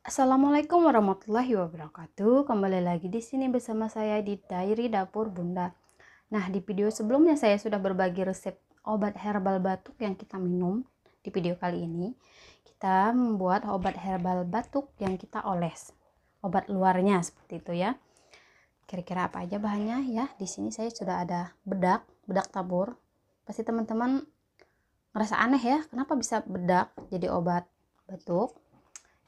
Assalamualaikum warahmatullahi wabarakatuh. Kembali lagi di sini bersama saya di Diary Dapur Bunda. Nah, di video sebelumnya saya sudah berbagi resep obat herbal batuk yang kita minum. Di video kali ini kita membuat obat herbal batuk yang kita oles. Obat luarnya seperti itu ya. Kira-kira apa aja bahannya ya? Di sini saya sudah ada bedak tabur. Pasti teman-teman ngerasa aneh ya, kenapa bisa bedak jadi obat batuk?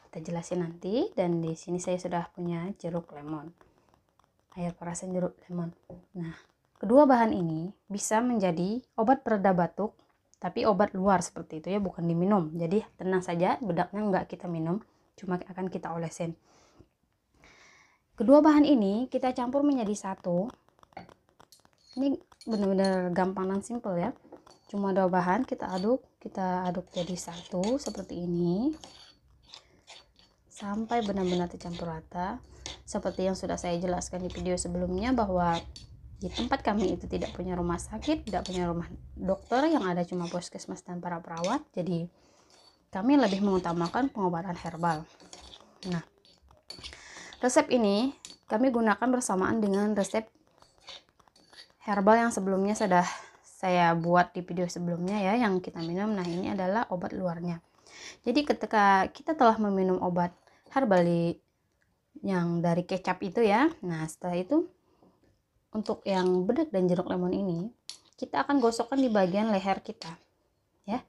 Kita jelasin nanti. Dan di sini saya sudah punya jeruk lemon, air perasan jeruk lemon. Nah, kedua bahan ini bisa menjadi obat pereda batuk, tapi obat luar seperti itu ya, bukan diminum. Jadi tenang saja, bedaknya nggak kita minum, cuma akan kita olesin. Kedua bahan ini kita campur menjadi satu. Ini benar-benar gampang dan simple ya, cuma dua bahan kita aduk jadi satu seperti ini sampai benar-benar tercampur rata. Seperti yang sudah saya jelaskan di video sebelumnya, bahwa di tempat kami itu tidak punya rumah sakit, tidak punya rumah dokter, yang ada cuma puskesmas dan para perawat. Jadi kami lebih mengutamakan pengobatan herbal. Nah, resep ini kami gunakan bersamaan dengan resep herbal yang sebelumnya sudah saya buat di video sebelumnya ya, yang kita minum. Nah, ini adalah obat luarnya. Jadi ketika kita telah meminum obat herbal yang dari kecap itu ya, nah setelah itu untuk yang bedak dan jeruk lemon ini kita akan gosokkan di bagian leher kita ya.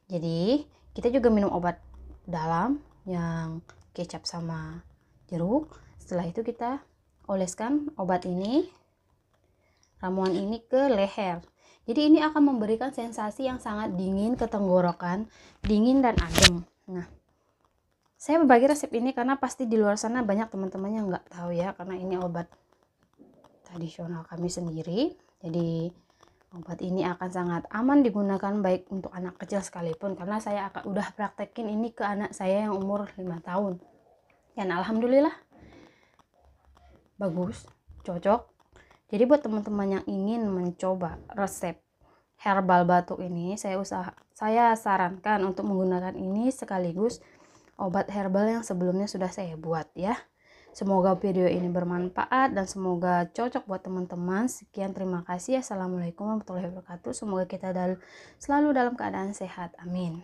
Jadi kita juga minum obat dalam yang kecap sama jeruk. Setelah itu kita oleskan obat ini, ramuan ini ke leher. Jadi ini akan memberikan sensasi yang sangat dingin ke tenggorokan, dingin dan adem. Nah, saya berbagi resep ini karena pasti di luar sana banyak teman-teman yang nggak tahu ya, karena ini obat tradisional kami sendiri. Jadi obat ini akan sangat aman digunakan baik untuk anak kecil sekalipun, karena saya udah praktekin ini ke anak saya yang umur 5 tahun. Dan alhamdulillah bagus, cocok. Jadi buat teman-teman yang ingin mencoba resep herbal batuk ini, saya sarankan untuk menggunakan ini sekaligus obat herbal yang sebelumnya sudah saya buat ya. Semoga video ini bermanfaat dan semoga cocok buat teman-teman. Sekian, terima kasih. Assalamualaikum warahmatullahi wabarakatuh. Semoga kita selalu dalam keadaan sehat. Amin.